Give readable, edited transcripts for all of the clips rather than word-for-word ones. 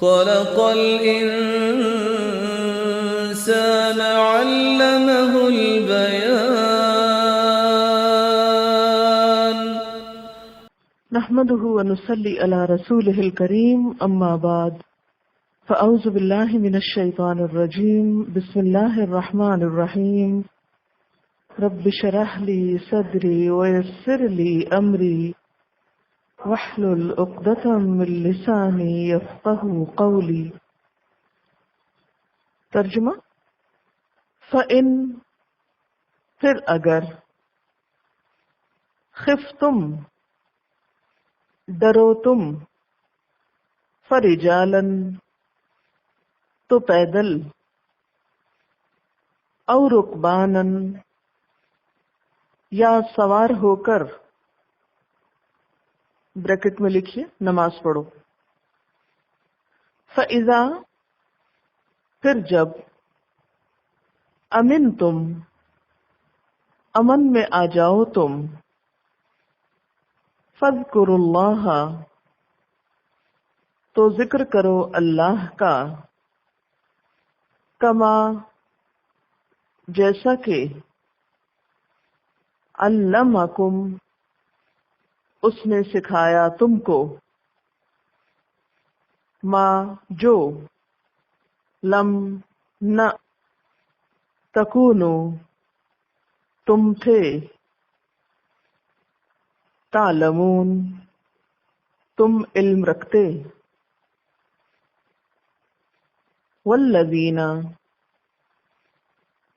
خلق الإنسان علمه البيان. نحمده ونصلي على رسوله الكريم، أما بعد، فأعوذ بالله من الشيطان الرجيم. بسم الله الرحمن الرحيم. رب اشرح لي صدري ويسر لي أمري واحلل عقدة من لساني يفقهوا قولي. ترجمہ: فإن پھر اگر، خفتم ڈرو تم، فرجالن تو پیدل، او رکبانن یا سوار ہو کر، بریکٹ میں لکھیے نماز پڑھو. فَإِذَا پھر جب، امن تم امن میں آ جاؤ تم، فَاذْكُرُوا اللَّهَ تو ذکر کرو اللہ کا، کما جیسا کہ، علمکم اس نے سکھایا تم کو، ما جو، لم نہ، تکونو تم تھے، تعلمون تم علم رکھتے، والذین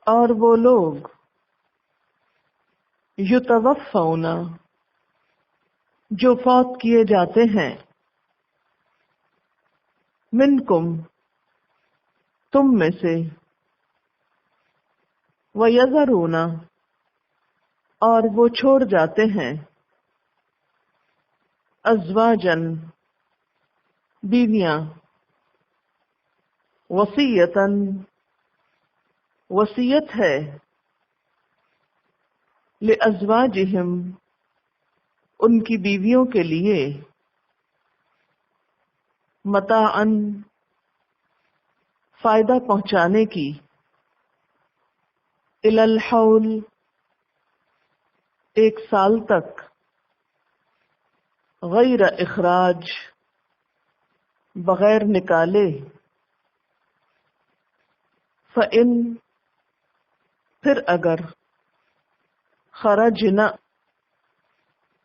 اور وہ لوگ، یتوفون جو فوت کیے جاتے ہیں، منکم تم میں سے، وَيَذَرُونَ اور وہ چھوڑ جاتے ہیں، ازواجن بیویاں، وصیتاً وصیت ہے، لازواجہم ان کی بیویوں کے لیے، متاعاً فائدہ پہنچانے کی، الی الحول ایک سال تک، غیر اخراج بغیر نکالے، فإن پھر اگر، خرجنا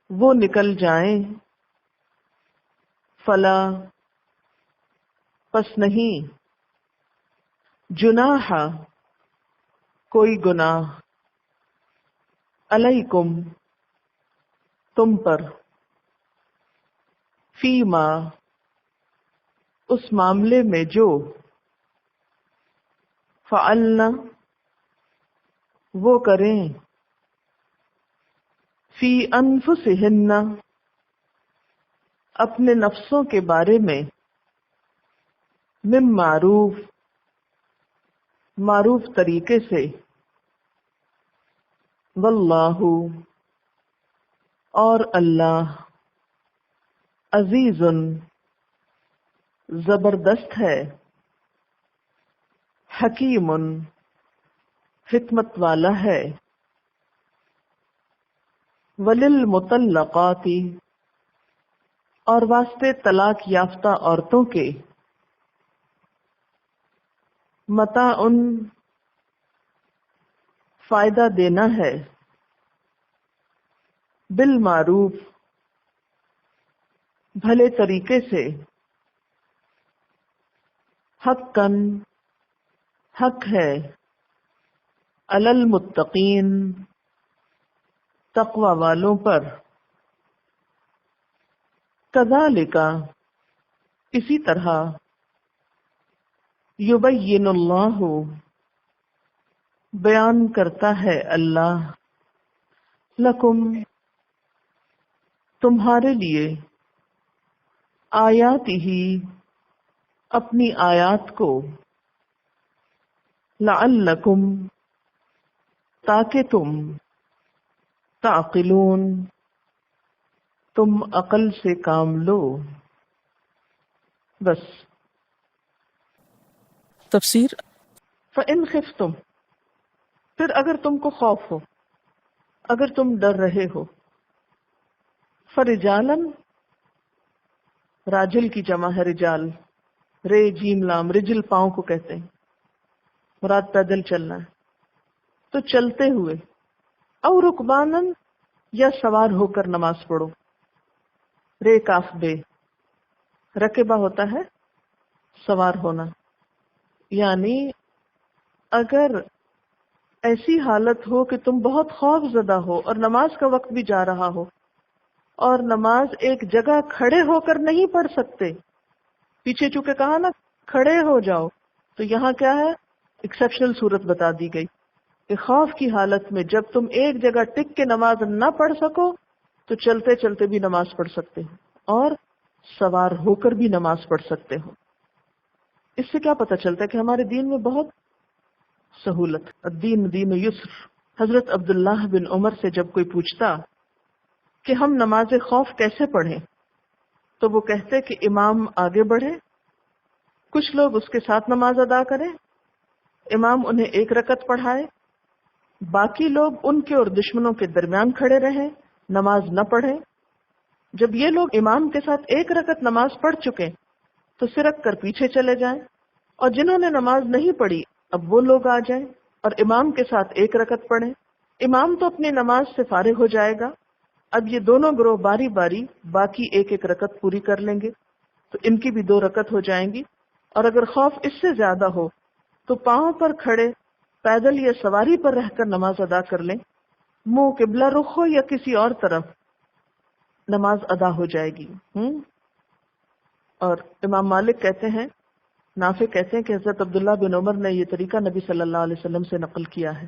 وہ نکل جائیں، فلا پس نہیں، جناح کوئی گناہ، علیکم تم پر، فیما اس معاملے میں جو، فعلنا وہ کریں، فی انفسہن اپنے نفسوں کے بارے میں، من معروف معروف طریقے سے، واللہ اور اللہ، عزیز زبردست ہے، حکیم حکمت والا ہے، وللمطلقات اور واسطے طلاق یافتہ عورتوں کے، متاع فائدہ دینا ہے، بالمعروف بھلے طریقے سے، حقاً حق ہے، علی المتقین تقوی والوں پر، کذالک اسی طرح، یبین اللہ بیان کرتا ہے اللہ، لکم تمہارے لیے، آیاتہ اپنی آیات کو، لعلکم تاکہ تم، تعقلون تم عقل سے کام لو. بس تفسیر فَإِنْ خِفْتُمْ، پھر اگر تم کو خوف ہو، اگر تم ڈر رہے ہو، فَرِجَالًا، راجل کی جمع ہے رجال، رے جیم لام، رجل پاؤں کو کہتے ہیں، مراد پیدل چلنا ہے، تو چلتے ہوئے، او رکبانن، یا سوار ہو کر نماز پڑھو، رے کاف بے، رکبہ ہوتا ہے سوار ہونا، یعنی اگر ایسی حالت ہو کہ تم بہت خوف زدہ ہو اور نماز کا وقت بھی جا رہا ہو اور نماز ایک جگہ کھڑے ہو کر نہیں پڑھ سکتے، پیچھے چونکہ کہا نا کھڑے ہو جاؤ، تو یہاں کیا ہے، ایکسیپشنل صورت بتا دی گئی کہ خوف کی حالت میں جب تم ایک جگہ ٹک کے نماز نہ پڑھ سکو تو چلتے چلتے بھی نماز پڑھ سکتے ہو اور سوار ہو کر بھی نماز پڑھ سکتے ہو۔ اس سے کیا پتہ چلتا ہے کہ ہمارے دین میں بہت سہولت، الدین دین یسر۔ حضرت عبداللہ بن عمر سے جب کوئی پوچھتا کہ ہم نماز خوف کیسے پڑھیں تو وہ کہتے کہ امام آگے بڑھے، کچھ لوگ اس کے ساتھ نماز ادا کریں، امام انہیں ایک رکعت پڑھائے، باقی لوگ ان کے اور دشمنوں کے درمیان کھڑے رہیں، نماز نہ پڑھیں۔ جب یہ لوگ امام کے ساتھ ایک رکعت نماز پڑھ چکے تو سرک کر پیچھے چلے جائیں، اور جنہوں نے نماز نہیں پڑھی اب وہ لوگ آ جائیں اور امام کے ساتھ ایک رکعت پڑھیں۔ امام تو اپنی نماز سے فارغ ہو جائے گا، اب یہ دونوں گروہ باری باری باقی ایک ایک رکعت پوری کر لیں گے، تو ان کی بھی 2 رکعت ہو جائیں گی۔ اور اگر خوف اس سے زیادہ ہو تو پاؤں پر کھڑے پیدل یا سواری پر رہ کر نماز ادا کر لیں، منہ قبلہ رخ ہو یا کسی اور طرف، نماز ادا ہو جائے گی۔ اور امام مالک کہتے ہیں، نافع کہتے ہیں کہ حضرت عبداللہ بن عمر نے یہ طریقہ نبی صلی اللہ علیہ وسلم سے نقل کیا ہے،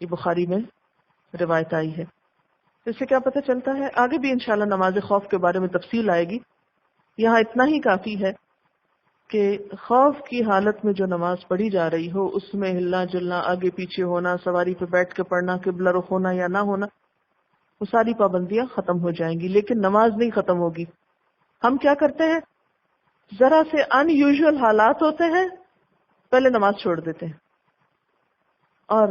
یہ بخاری میں روایت آئی ہے۔ اس سے کیا پتہ چلتا ہے، آگے بھی انشاءاللہ نماز خوف کے بارے میں تفصیل آئے گی، یہاں اتنا ہی کافی ہے کہ خوف کی حالت میں جو نماز پڑھی جا رہی ہو اس میں ہلنا جلنا، آگے پیچھے ہونا، سواری پہ بیٹھ کے پڑھنا، قبلہ رخ ہونا یا نہ ہونا، وہ ساری پابندیاں ختم ہو جائیں گی، لیکن نماز نہیں ختم ہوگی۔ ہم کیا کرتے ہیں، ذرا سے ان یوزول حالات ہوتے ہیں پہلے نماز چھوڑ دیتے ہیں، اور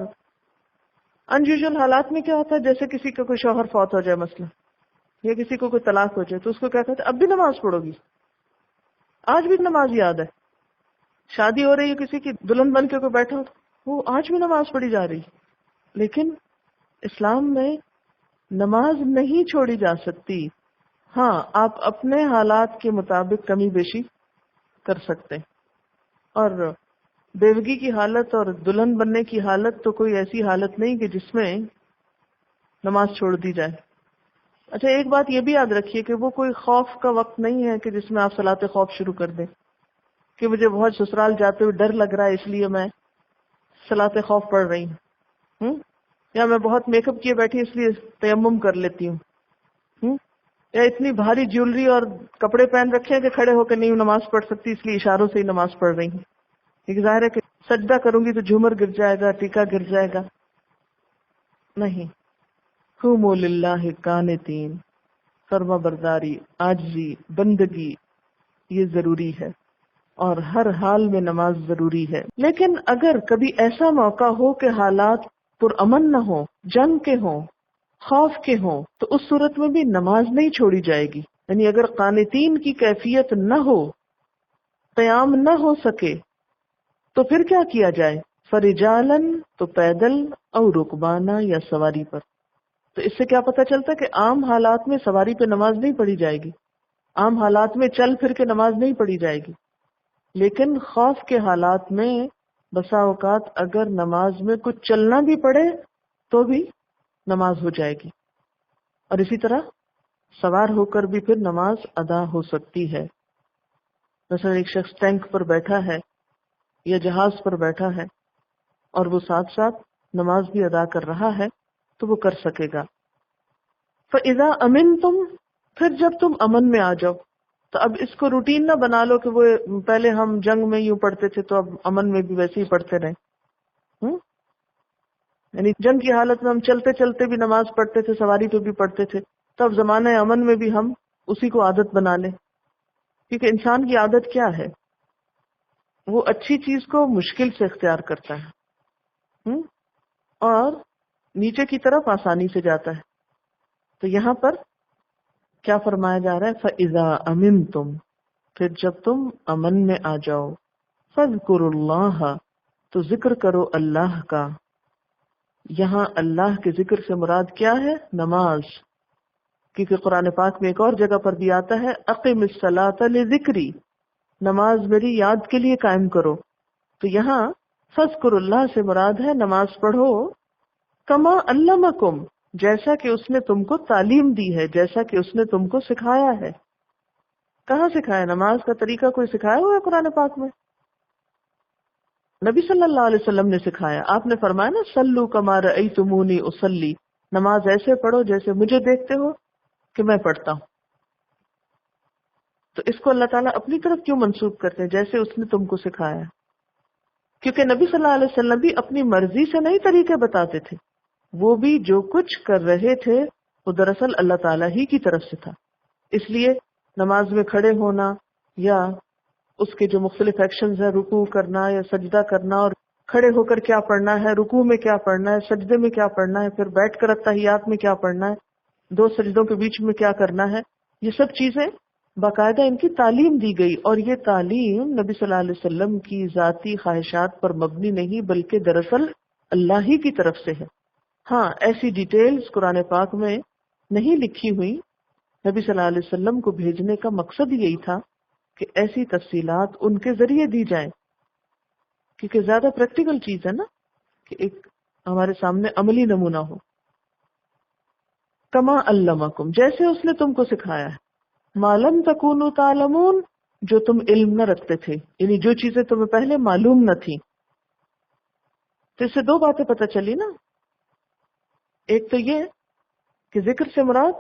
ان یوزول حالات میں کیا ہوتا ہے، جیسے کسی کا کوئی شوہر فوت ہو جائے مثلا، یا کسی کو کوئی طلاق ہو جائے تو اس کو کیا کہتے ہیں، اب بھی نماز پڑھو گی، آج بھی نماز یاد ہے۔ شادی ہو رہی ہے کسی کی، دلہن بن کے کوئی بیٹھا ہو تو وہ آج بھی نماز پڑھی جا رہی، لیکن اسلام میں نماز نہیں چھوڑی جا سکتی۔ ہاں، آپ اپنے حالات کے مطابق کمی بیشی کر سکتے ہیں، اور بیوگی کی حالت اور دلہن بننے کی حالت تو کوئی ایسی حالت نہیں کہ جس میں نماز چھوڑ دی جائے۔ اچھا، ایک بات یہ بھی یاد رکھیے کہ وہ کوئی خوف کا وقت نہیں ہے کہ جس میں آپ صلاۃ خوف شروع کر دیں کہ مجھے بہت سسرال جاتے ہوئے ڈر لگ رہا ہے اس لیے میں صلاۃ خوف پڑھ رہی ہوں، یا میں بہت میک اپ کیے بیٹھی اس لیے تیمم کر لیتی ہوں، یا اتنی بھاری جیولری اور کپڑے پہن رکھے ہیں کہ کھڑے ہو کے نہیں نماز پڑھ سکتی اس لیے اشاروں سے ہی نماز پڑھ رہی ہوں۔ ایک ظاہر ہے کہ سجدہ کروں گی تو جھومر گر جائے گا، ٹیکا گر جائے گا، نہیں۔ قوموا للہ قانتین، فرما برداری، عاجزی، بندگی، یہ ضروری ہے، اور ہر حال میں نماز ضروری ہے۔ لیکن اگر کبھی ایسا موقع ہو کہ حالات پرامن نہ ہو، جنگ کے ہوں، خوف کے ہوں، تو اس صورت میں بھی نماز نہیں چھوڑی جائے گی۔ یعنی اگر قانتین کی کیفیت نہ ہو، قیام نہ ہو سکے، تو پھر کیا کیا جائے، فرجالن، تو پیدل، او رکبانا، یا سواری پر۔ تو اس سے کیا پتہ چلتا ہے کہ عام حالات میں سواری پہ نماز نہیں پڑھی جائے گی، عام حالات میں چل پھر کے نماز نہیں پڑھی جائے گی، لیکن خوف کے حالات میں بسا اوقات اگر نماز میں کچھ چلنا بھی پڑے تو بھی نماز ہو جائے گی، اور اسی طرح سوار ہو کر بھی پھر نماز ادا ہو سکتی ہے۔ مثلا ایک شخص ٹینک پر بیٹھا ہے یا جہاز پر بیٹھا ہے اور وہ ساتھ ساتھ نماز بھی ادا کر رہا ہے تو وہ کر سکے گا۔ فَإِذَا أَمِنْتُمْ، پھر جب تم امن میں آ جاؤ، تو اب اس کو روٹین نہ بنا لو کہ وہ پہلے ہم جنگ میں یوں پڑھتے تھے تو اب امن میں بھی ویسے ہی پڑھتے رہیں۔ یعنی جنگ کی حالت میں ہم چلتے چلتے بھی نماز پڑھتے تھے، سواری پہ بھی پڑھتے تھے، تو اب زمانہ امن میں بھی ہم اسی کو عادت بنا لیں، کیونکہ انسان کی عادت کیا ہے، وہ اچھی چیز کو مشکل سے اختیار کرتا ہے اور نیچے کی طرف آسانی سے جاتا ہے. تو یہاں پر کیا فرمایا جا رہا ہے؟ فَإِذَا أَمِنْتُمْ، پھر جب تم امن میں آ جاؤ، فَاذْكُرُوا اللَّهَ، تو ذکر کرو اللہ کا. یہاں اللہ کے ذکر سے مراد کیا ہے؟ نماز. کیونکہ قرآن پاک میں ایک اور جگہ پر بھی آتا ہے اقم الصلاۃ لذکری، نماز میری یاد کے لیے قائم کرو. تو یہاں فذکروا اللہ سے مراد ہے نماز پڑھو، کما علمکم، جیسا کہ اس نے تم کو تعلیم دی ہے، جیسا کہ اس نے تم کو سکھایا ہے. کہاں سکھایا؟ نماز کا طریقہ کوئی سکھایا ہوا ہے قرآن پاک میں؟ نبی صلی اللہ علیہ وسلم نے سکھایا. آپ نے فرمایا نا صلو کما رأیتمونی اصلی، نماز ایسے پڑھو جیسے مجھے دیکھتے ہو کہ میں پڑھتا ہوں. تو اس کو اللہ تعالیٰ اپنی طرف کیوں منسوب کرتے ہیں؟ جیسے اس نے تم کو سکھایا. کیونکہ نبی صلی اللہ علیہ وسلم بھی اپنی مرضی سے نہیں طریقے بتاتے تھے، وہ بھی جو کچھ کر رہے تھے وہ دراصل اللہ تعالیٰ ہی کی طرف سے تھا. اس لیے نماز میں کھڑے ہونا یا اس کے جو مختلف ایکشنز ہیں، رکوع کرنا یا سجدہ کرنا، اور کھڑے ہو کر کیا پڑھنا ہے، رکوع میں کیا پڑھنا ہے، سجدے میں کیا پڑھنا ہے، پھر بیٹھ کر اتحیات میں کیا پڑھنا ہے، دو سجدوں کے بیچ میں کیا کرنا ہے، یہ سب چیزیں باقاعدہ ان کی تعلیم دی گئی. اور یہ تعلیم نبی صلی اللہ علیہ وسلم کی ذاتی خواہشات پر مبنی نہیں، بلکہ دراصل اللہ ہی کی طرف سے ہے. ہاں، ایسی ڈیٹیلز قرآن پاک میں نہیں لکھی ہوئی. نبی صلی اللہ علیہ وسلم کو بھیجنے کا مقصد یہی تھا کہ ایسی تفصیلات ان کے ذریعے دی جائیں، کیونکہ زیادہ پریکٹیکل چیز ہے نا کہ ایک ہمارے سامنے عملی نمونہ ہو. کما علمکم، جیسے اس نے تم کو سکھایا ہے. ما لم تکونوا تعلمون، جو تم علم نہ رکھتے تھے، یعنی جو چیزیں تمہیں پہلے معلوم نہ تھیں. تو اس سے دو باتیں پتہ چلی نا. ایک تو یہ کہ ذکر سے مراد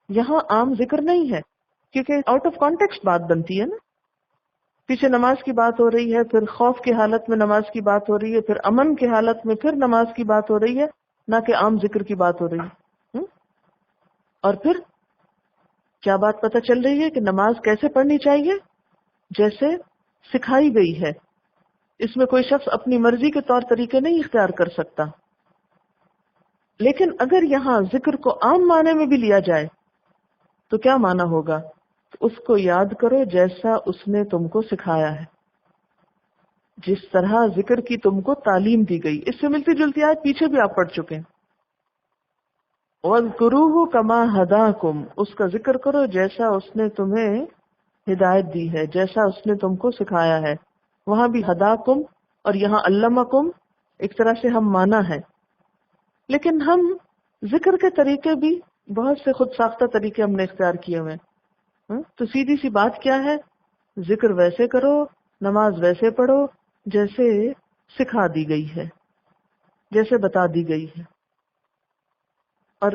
یہاں عام ذکر نہیں ہے، کیونکہ آؤٹ آف کانٹیکسٹ بات بنتی ہے نا. پیچھے نماز کی بات ہو رہی ہے، پھر خوف کی حالت میں نماز کی بات ہو رہی ہے، پھر امن کی حالت میں پھر نماز کی بات ہو رہی ہے، نہ کہ عام ذکر کی بات ہو رہی ہے. اور پھر کیا بات پتہ چل رہی ہے کہ نماز کیسے پڑھنی چاہیے؟ جیسے سکھائی گئی ہے. اس میں کوئی شخص اپنی مرضی کے طور طریقے نہیں اختیار کر سکتا. لیکن اگر یہاں ذکر کو عام معنی میں بھی لیا جائے تو کیا معنی ہوگا؟ اس کو یاد کرو جیسا اس نے تم کو سکھایا ہے، جس طرح ذکر کی تم کو تعلیم دی گئی. اس سے ملتی جلتی آیت پیچھے بھی آپ پڑھ چکے ہیں. وَاذْكُرُوهُ كَمَا هَدَاكُمْ، اس کا ذکر کرو جیسا اس نے تمہیں ہدایت دی ہے، جیسا اس نے تم کو سکھایا ہے. وہاں بھی ہداکم اور یہاں علمکم ایک طرح سے ہم مانا ہے، لیکن ہم ذکر کے طریقے بھی بہت سے خود ساختہ طریقے ہم نے اختیار کیے ہوئے. تو سیدھی سی بات کیا ہے؟ ذکر ویسے کرو، نماز ویسے پڑھو جیسے سکھا دی گئی ہے، جیسے بتا دی گئی ہے. اور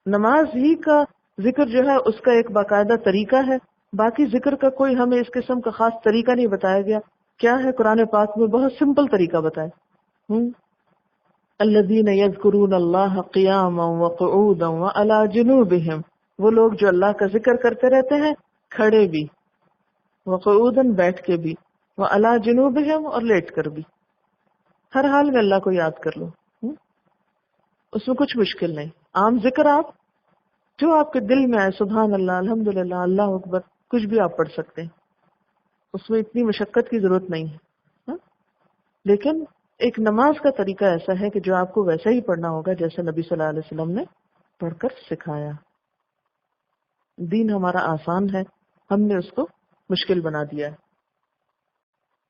نماز ہی کا ذکر جو ہے اس کا ایک باقاعدہ طریقہ ہے. باقی ذکر کا کوئی ہمیں اس قسم کا خاص طریقہ نہیں بتایا گیا. کیا ہے؟ قرآن پاک میں بہت سمپل طریقہ بتایا. الذین یذکرون اللہ قیاما وقعودا وعلی جنوبہم، وہ لوگ جو اللہ کا ذکر کرتے رہتے ہیں کھڑے بھی، وقعودا بیٹھ کے بھی، وعلی جنوبہم اور لیٹ کر بھی. ہر حال میں اللہ کو یاد کر لو، اس میں کچھ مشکل نہیں. عام ذکر آپ جو آپ کے دل میں آئے، سبحان اللہ، الحمدللہ، اللہ اکبر، کچھ بھی آپ پڑھ سکتے ہیں. اس میں اتنی مشقت کی ضرورت نہیں ہے. لیکن ایک نماز کا طریقہ ایسا ہے کہ جو آپ کو ویسا ہی پڑھنا ہوگا جیسے نبی صلی اللہ علیہ وسلم نے پڑھ کر سکھایا. دین ہمارا آسان ہے، ہم نے اس کو مشکل بنا دیا ہے.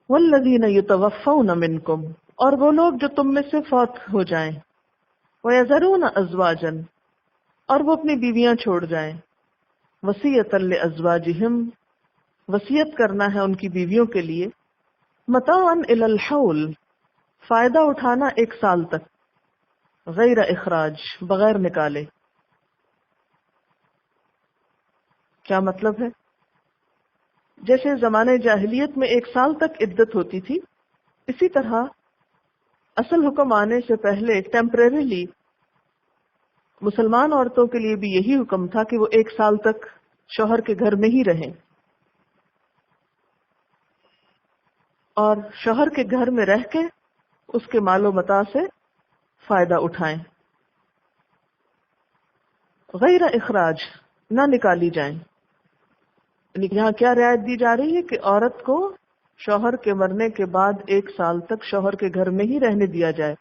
والذین یتوفون منکم، اور وہ لوگ جو تم میں سے فوت ہو جائیں، وَيَذَرُونَ أَزْوَاجًا، اور وہ اپنی بیویاں چھوڑ جائیں، وَصِيَّةً لِأَزْوَاجِهِمْ، وصیت کرنا ہے ان کی بیویوں کے لیے، مَتَاعًا إِلَى الْحَوْلِ، فائدہ اٹھانا 1 سال تک، غیر اخراج، بغیر نکالے. کیا مطلب ہے؟ جیسے زمانے جاہلیت میں 1 سال تک عدت ہوتی تھی، اسی طرح اصل حکم آنے سے پہلے ٹیمپریریلی مسلمان عورتوں کے لیے بھی یہی حکم تھا کہ وہ 1 سال تک شوہر کے گھر میں ہی رہیں. اور شوہر کے گھر میں رہ کے اس کے مال و متاع سے فائدہ اٹھائیں، غیر اخراج، نہ نکالی جائیں۔ یعنی یہاں کیا رعایت دی جا رہی ہے کہ عورت کو شوہر کے مرنے کے بعد 1 سال تک شوہر کے گھر میں ہی رہنے دیا جائے۔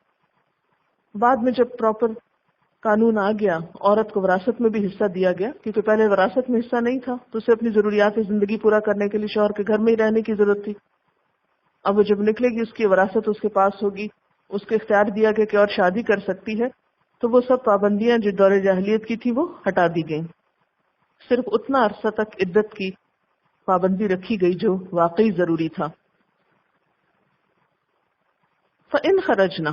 بعد میں جب پراپر قانون آ گیا، عورت کو وراثت میں بھی حصہ دیا گیا، کیونکہ پہلے وراثت میں حصہ نہیں تھا تو اسے اپنی ضروریات زندگی پورا کرنے کے لیے شوہر کے گھر میں ہی رہنے کی ضرورت تھی۔ اب وہ جب نکلے گی، اس کی وراثت اس کے پاس ہوگی، اس کو اختیار دیا گیا کہ اور شادی کر سکتی ہے، تو وہ سب پابندیاں جو دور جاہلیت کی تھی وہ ہٹا دی گئیں۔ صرف اتنا عرصہ تک عدت کی پابندی رکھی گئی جو واقعی ضروری تھا۔ فَإِنْ خَرَجْنَا،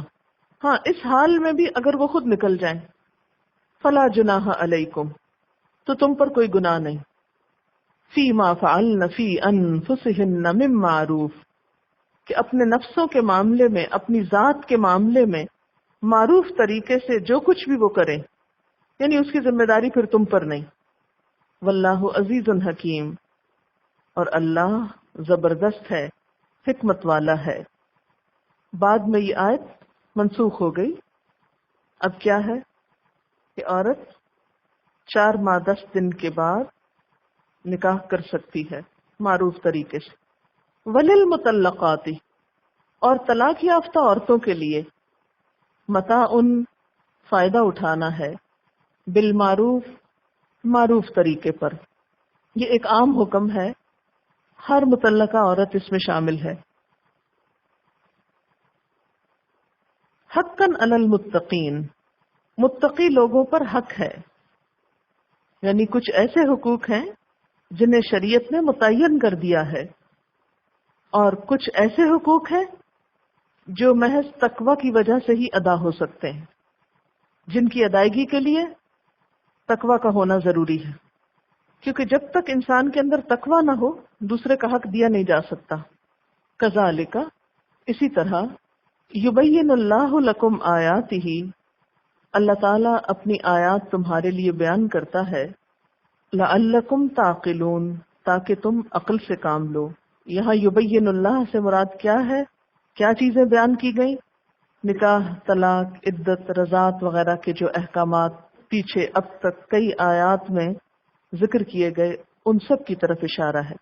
ہاں اس حال میں بھی اگر وہ خود نکل جائیں، فَلَا جُنَاحَ عَلَيْكُمْ، تو تم پر کوئی گناہ نہیں، فِي مَا فَعَلْنَ فِي أَنفُسِهِنَّ مِن مَّعْرُوف، کہ اپنے نفسوں کے معاملے میں، اپنی ذات کے معاملے میں معروف طریقے سے جو کچھ بھی وہ کریں، یعنی اس کی ذمہ داری پھر تم پر نہیں۔ واللہ عزیز حکیم، اور اللہ زبردست ہے، حکمت والا ہے۔ بعد میں یہ آیت منسوخ ہو گئی۔ اب کیا ہے کہ عورت 4 ماہ 10 دن کے بعد نکاح کر سکتی ہے معروف طریقے سے۔ وَلِلْمُطَلَّقَاتِ، اور طلاق یافتہ عورتوں کے لیے، متاع فائدہ اٹھانا ہے، بالمعروف، معروف طریقے پر۔ یہ ایک عام حکم ہے، ہر مطلقہ عورت اس میں شامل ہے۔ حقاً علی المتقین، متقی لوگوں پر حق ہے، یعنی کچھ ایسے حقوق ہیں جنہیں شریعت نے متعین کر دیا ہے، اور کچھ ایسے حقوق ہیں جو محض تقوی کی وجہ سے ہی ادا ہو سکتے ہیں، جن کی ادائیگی کے لیے تقوی کا ہونا ضروری ہے، کیونکہ جب تک انسان کے اندر تقوی نہ ہو دوسرے کا حق دیا نہیں جا سکتا۔ کذالک، اسی طرح، یبین اللہ لکم آیاتہ، اللہ تعالیٰ اپنی آیات تمہارے لیے بیان کرتا ہے، لعلکم تعقلون، تاکہ تم عقل سے کام لو۔ یہاں یبین اللہ سے مراد کیا ہے؟ کیا چیزیں بیان کی گئیں؟ نکاح، طلاق، عدت، رضاعت وغیرہ کے جو احکامات پیچھے اب تک کئی آیات میں ذکر کیے گئے، ان سب کی طرف اشارہ ہے۔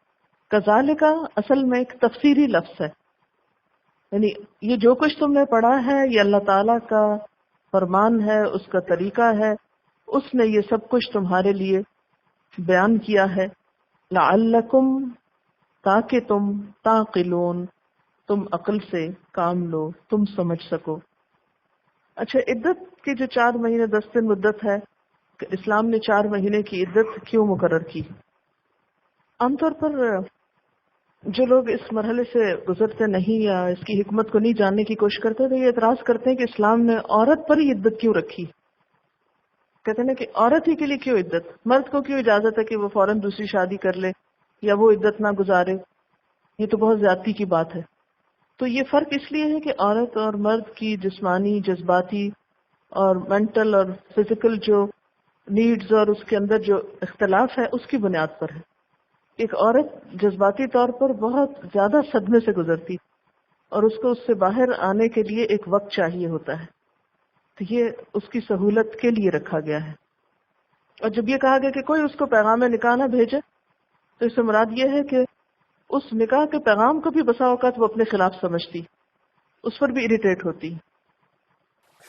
کذالک اصل میں ایک تفسیری لفظ ہے، یعنی یہ جو کچھ تم نے پڑھا ہے یہ اللہ تعالیٰ کا فرمان ہے، اس کا طریقہ ہے، اس نے یہ سب کچھ تمہارے لیے بیان کیا ہے۔ لعلکم، تاکہ تم، تعقلون، تم عقل سے کام لو، تم سمجھ سکو۔ اچھا، عدت کی جو 4 مہینے 10 دن مدت ہے، کہ اسلام نے 4 مہینے کی عدت کیوں مقرر کی؟ عام طور پر جو لوگ اس مرحلے سے گزرتے نہیں یا اس کی حکمت کو نہیں جاننے کی کوشش کرتے تو یہ اعتراض کرتے ہیں کہ اسلام نے عورت پر ہی عدت کیوں رکھی۔ کہتے ہیں کہ عورت ہی کے لیے کیوں عدت، مرد کو کیوں اجازت ہے کہ وہ فوراً دوسری شادی کر لے یا وہ عدت نہ گزارے؟ یہ تو بہت زیادتی کی بات ہے۔ تو یہ فرق اس لیے ہے کہ عورت اور مرد کی جسمانی، جذباتی اور مینٹل اور فزیکل جو نیڈز اور اس کے اندر جو اختلاف ہے اس کی بنیاد پر ہے۔ ایک عورت جذباتی طور پر بہت زیادہ صدمے سے گزرتی اور اس کو اس سے باہر آنے کے لیے ایک وقت چاہیے ہوتا ہے، تو یہ اس کی سہولت کے لیے رکھا گیا ہے۔ اور جب یہ کہا گیا کہ کوئی اس کو پیغام نکاح نہ بھیجے تو اس سے مراد یہ ہے کہ اس نکاح کے پیغام کو بھی بسا اوقات وہ اپنے خلاف سمجھتی، اس پر بھی اریٹیٹ ہوتی۔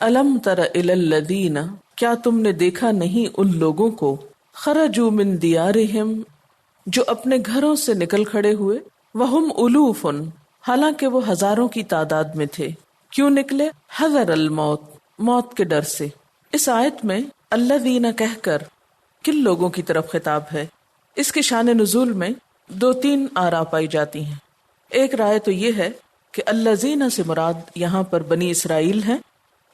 الم تر الی الذین، کیا تم نے دیکھا نہیں ان لوگوں کو، خرجوا من دیارہم، جو اپنے گھروں سے نکل کھڑے ہوئے، وہم الوف، حالانکہ وہ ہزاروں کی تعداد میں تھے۔ کیوں نکلے؟ حذر الموت، موت کے ڈر سے۔ اس آیت میں الذین کہہ کر کن لوگوں کی طرف خطاب ہے؟ اس کے شان نزول میں 2-3 آراء پائی جاتی ہیں۔ ایک رائے تو یہ ہے کہ الذین سے مراد یہاں پر بنی اسرائیل ہیں۔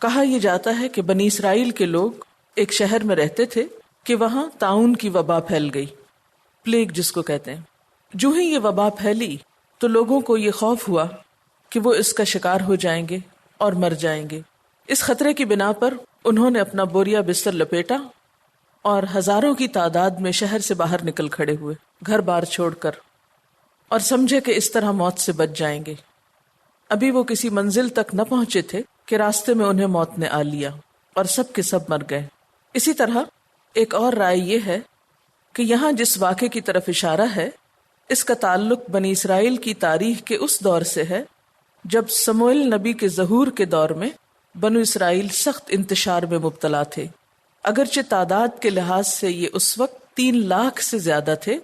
کہا یہ جاتا ہے کہ بنی اسرائیل کے لوگ ایک شہر میں رہتے تھے کہ وہاں طاعون کی وبا پھیل گئی، پلیگ جس کو کہتے ہیں۔ جو ہی یہ وبا پھیلی تو لوگوں کو یہ خوف ہوا کہ وہ اس کا شکار ہو جائیں گے اور مر جائیں گے۔ اس خطرے کی بنا پر انہوں نے اپنا بوریا بستر لپیٹا اور ہزاروں کی تعداد میں شہر سے باہر نکل کھڑے ہوئے، گھر بار چھوڑ کر، اور سمجھے کہ اس طرح موت سے بچ جائیں گے۔ ابھی وہ کسی منزل تک نہ پہنچے تھے کہ راستے میں انہیں موت نے آ لیا اور سب کے سب مر گئے۔ اسی طرح ایک اور رائے یہ ہے کہ یہاں جس واقعے کی طرف اشارہ ہے اس کا تعلق بنی اسرائیل کی تاریخ کے اس دور سے ہے جب سموئیل نبی کے ظہور کے دور میں بنو اسرائیل سخت انتشار میں مبتلا تھے۔ اگرچہ تعداد کے لحاظ سے یہ اس وقت 3 لاکھ سے زیادہ تھے،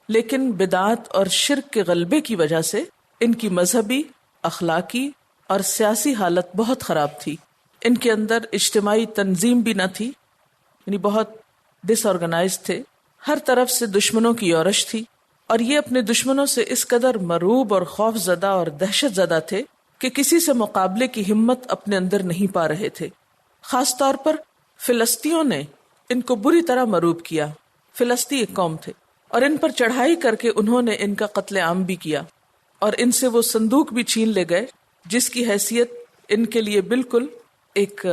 لیکن بدعات اور شرک کے غلبے کی وجہ سے ان کی مذہبی، اخلاقی اور سیاسی حالت بہت خراب تھی۔ ان کے اندر اجتماعی تنظیم بھی نہ تھی، یعنی بہت ڈس آرگنائز تھے، ہر طرف سے دشمنوں کی یورش تھی، اور یہ اپنے دشمنوں سے اس قدر مروب اور خوف زدہ اور دہشت زدہ تھے کہ کسی سے مقابلے کی ہمت اپنے اندر نہیں پا رہے تھے۔ خاص طور پر فلسطینیوں نے ان کو بری طرح مروب کیا۔ فلسطین ایک قوم تھے اور ان پر چڑھائی کر کے انہوں نے ان کا قتل عام بھی کیا، اور ان سے وہ صندوق بھی چھین لے گئے جس کی حیثیت ان کے لیے بالکل ایک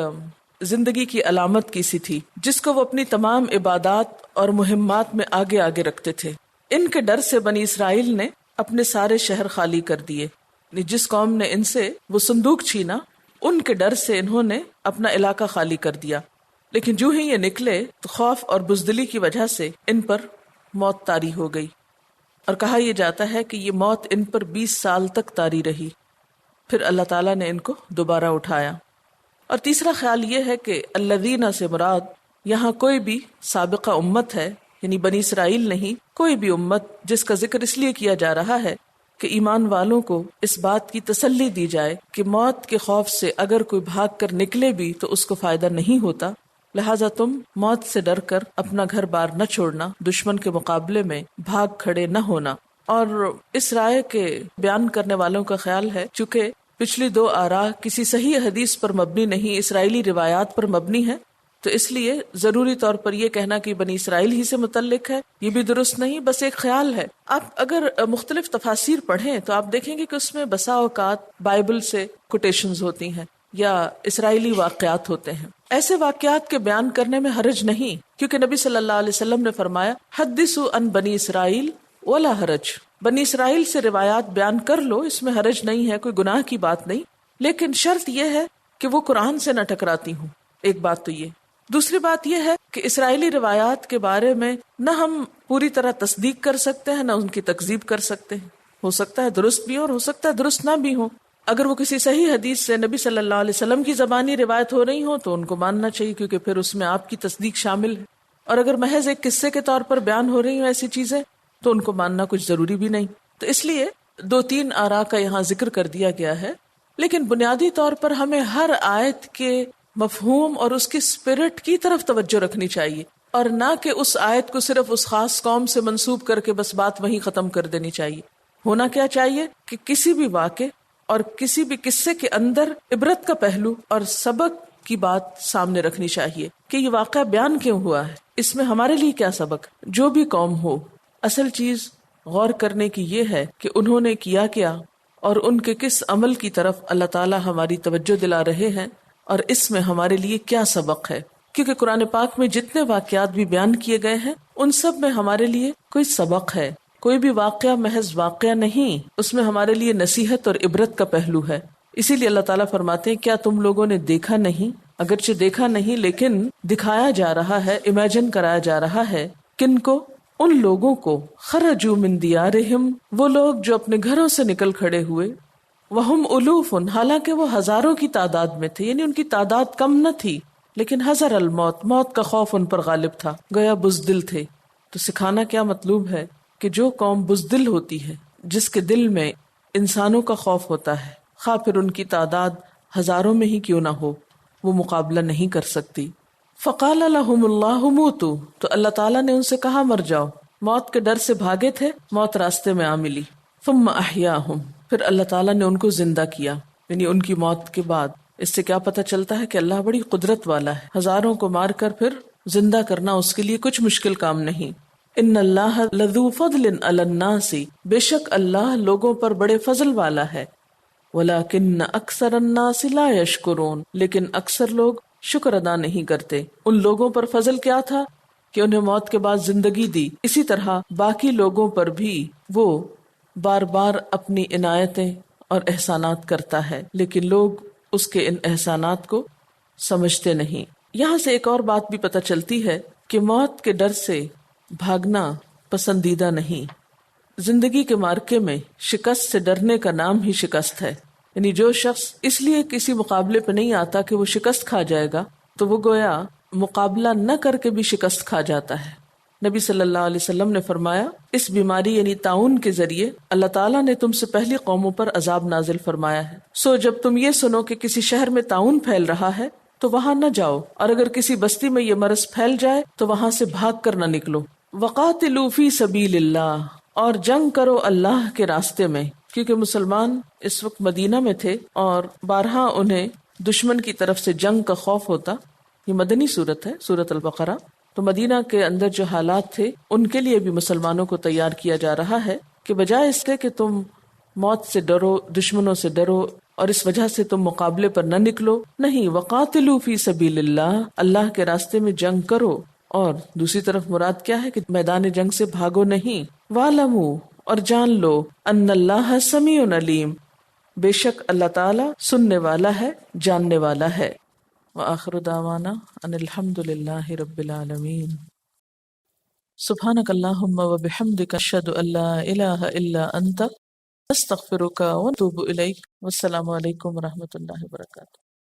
زندگی کی علامت کی سی تھی، جس کو وہ اپنی تمام عبادات اور مہمات میں آگے آگے رکھتے تھے۔ ان کے ڈر سے بنی اسرائیل نے اپنے سارے شہر خالی کر دیے۔ جس قوم نے ان سے وہ صندوق چھینا، ان کے ڈر سے انہوں نے اپنا علاقہ خالی کر دیا، لیکن جو ہی یہ نکلے تو خوف اور بزدلی کی وجہ سے ان پر موت طاری ہو گئی، اور کہا یہ جاتا ہے کہ یہ موت ان پر 20 سال تک طاری رہی۔ پھر اللہ تعالیٰ نے ان کو دوبارہ اٹھایا۔ اور تیسرا خیال یہ ہے کہ الذین سے مراد یہاں کوئی بھی سابقہ امت ہے، یعنی بنی اسرائیل نہیں، کوئی بھی امت جس کا ذکر اس لیے کیا جا رہا ہے کہ ایمان والوں کو اس بات کی تسلی دی جائے کہ موت کے خوف سے اگر کوئی بھاگ کر نکلے بھی تو اس کو فائدہ نہیں ہوتا، لہٰذا تم موت سے ڈر کر اپنا گھر بار نہ چھوڑنا، دشمن کے مقابلے میں بھاگ کھڑے نہ ہونا۔ اور اس رائے کے بیان کرنے والوں کا خیال ہے چونکہ پچھلی 2 آراء کسی صحیح حدیث پر مبنی نہیں، اسرائیلی روایات پر مبنی ہے، تو اس لیے ضروری طور پر یہ کہنا کہ بنی اسرائیل ہی سے متعلق ہے یہ بھی درست نہیں، بس ایک خیال ہے۔ آپ اگر مختلف تفاسیر پڑھیں تو آپ دیکھیں گے کہ اس میں بسا اوقات بائبل سے کوٹیشنز ہوتی ہیں یا اسرائیلی واقعات ہوتے ہیں۔ ایسے واقعات کے بیان کرنے میں حرج نہیں، کیونکہ نبی صلی اللہ علیہ وسلم نے فرمایا حدثوا عن بنی اسرائیل ولا حرج، بنی اسرائیل سے روایات بیان کر لو، اس میں حرج نہیں ہے، کوئی گناہ کی بات نہیں، لیکن شرط یہ ہے کہ وہ قرآن سے نہ ٹکراتی ہوں۔ ایک بات تو یہ، دوسری بات یہ ہے کہ اسرائیلی روایات کے بارے میں نہ ہم پوری طرح تصدیق کر سکتے ہیں نہ ان کی تکذیب کر سکتے ہیں، ہو سکتا ہے درست بھی ہو اور ہو سکتا ہے درست نہ بھی ہو۔ اگر وہ کسی صحیح حدیث سے نبی صلی اللہ علیہ وسلم کی زبانی روایت ہو رہی ہو تو ان کو ماننا چاہیے، کیونکہ پھر اس میں آپ کی تصدیق شامل ہے، اور اگر محض ایک قصے کے طور پر بیان ہو رہی ہوں ایسی چیزیں تو ان کو ماننا کچھ ضروری بھی نہیں۔ تو اس لیے 2-3 آراء کا یہاں ذکر کر دیا گیا ہے، لیکن بنیادی طور پر ہمیں ہر آیت کے مفہوم اور اس کی سپرٹ کی طرف توجہ رکھنی چاہیے، اور نہ کہ اس آیت کو صرف اس خاص قوم سے منسوب کر کے بس بات وہیں ختم کر دینی چاہیے۔ ہونا کیا چاہیے کہ کسی بھی واقعے اور کسی بھی قصے کے اندر عبرت کا پہلو اور سبق کی بات سامنے رکھنی چاہیے کہ یہ واقعہ بیان کیوں ہوا ہے، اس میں ہمارے لیے کیا سبق۔ جو بھی قوم ہو، اصل چیز غور کرنے کی یہ ہے کہ انہوں نے کیا کیا اور ان کے کس عمل کی طرف اللہ تعالیٰ ہماری توجہ دلا رہے ہیں، اور اس میں ہمارے لیے کیا سبق ہے، کیونکہ قرآن پاک میں جتنے واقعات بھی بیان کیے گئے ہیں ان سب میں ہمارے لیے کوئی سبق ہے، کوئی بھی واقعہ محض واقعہ نہیں، اس میں ہمارے لیے نصیحت اور عبرت کا پہلو ہے۔ اسی لیے اللہ تعالیٰ فرماتے ہیں کیا تم لوگوں نے دیکھا نہیں، اگرچہ دیکھا نہیں لیکن دکھایا جا رہا ہے، امیجن کرایا جا رہا ہے، کن کو؟ ان لوگوں کو، خرجوا من دیارہم، وہ لوگ جو اپنے گھروں سے نکل کھڑے ہوئے، وہم الوف، حالانکہ وہ ہزاروں کی تعداد میں تھے، یعنی ان کی تعداد کم نہ تھی، لیکن حذر الموت، موت کا خوف ان پر غالب تھا، گویا بزدل تھے۔ تو سکھانا کیا مطلوب ہے کہ جو قوم بزدل ہوتی ہے، جس کے دل میں انسانوں کا خوف ہوتا ہے، خواہ پھر ان کی تعداد ہزاروں میں ہی کیوں نہ ہو، وہ مقابلہ نہیں کر سکتی۔ فقال لهم اللہ موتوا، تو اللہ تعالیٰ نے ان سے کہا مر جاؤ، موت کے ڈر سے بھاگے تھے، موت راستے میں آ ملی۔ ثم احیاہم، پھر اللہ تعالیٰ نے ان کو زندہ کیا، یعنی ان کی موت کے بعد۔ اس سے کیا پتہ چلتا ہے کہ اللہ بڑی قدرت والا ہے، ہزاروں کو مار کر پھر زندہ کرنا اس کے لیے کچھ مشکل کام نہیں۔ ان اللہ لذو فضل علی الناس، بے شک اللہ لوگوں پر بڑے فضل والا ہے، ولکن اکثر الناس لا یشکرون، لیکن اکثر لوگ شکر ادا نہیں کرتے۔ ان لوگوں پر فضل کیا تھا کہ انہیں موت کے بعد زندگی دی، اسی طرح باقی لوگوں پر بھی وہ بار بار اپنی عنایتیں اور احسانات کرتا ہے، لیکن لوگ اس کے ان احسانات کو سمجھتے نہیں۔ یہاں سے ایک اور بات بھی پتہ چلتی ہے کہ موت کے ڈر سے بھاگنا پسندیدہ نہیں۔ زندگی کے مارکے میں شکست سے ڈرنے کا نام ہی شکست ہے، یعنی جو شخص اس لیے کسی مقابلے پہ نہیں آتا کہ وہ شکست کھا جائے گا تو وہ گویا مقابلہ نہ کر کے بھی شکست کھا جاتا ہے۔ نبی صلی اللہ علیہ وسلم نے فرمایا، اس بیماری یعنی طاعون کے ذریعے اللہ تعالیٰ نے تم سے پہلی قوموں پر عذاب نازل فرمایا ہے، سو جب تم یہ سنو کہ کسی شہر میں طاعون پھیل رہا ہے تو وہاں نہ جاؤ، اور اگر کسی بستی میں یہ مرض پھیل جائے تو وہاں سے بھاگ کر نہ نکلو۔ وقاتلوا فی سبیل اللہ، اور جنگ کرو اللہ کے راستے میں، کیونکہ مسلمان اس وقت مدینہ میں تھے اور بارہا انہیں دشمن کی طرف سے جنگ کا خوف ہوتا۔ یہ مدنی صورت ہے، سورۃ البقرہ۔ تو مدینہ کے اندر جو حالات تھے ان کے لیے بھی مسلمانوں کو تیار کیا جا رہا ہے کہ بجائے اس کے کہ تم موت سے ڈرو، دشمنوں سے ڈرو اور اس وجہ سے تم مقابلے پر نہ نکلو، نہیں، وقاتلوا فی سبیل اللہ، اللہ کے راستے میں جنگ کرو۔ اور دوسری طرف مراد کیا ہے کہ میدان جنگ سے بھاگو نہیں۔ وَاعْلَمُوا، اور جان لو، ان اللہ سمیع علیم، بے شک اللہ تعالی سننے والا ہے، جاننے والا ہے۔ وآخر دعوانا ان الحمد للہ رب العالمین۔ سبحانک اللہم وبحمدک، اشہد ان لا الہ الا انت، استغفرک واتوب الیک۔ والسلام علیکم ورحمۃ اللہ وبرکاتہ۔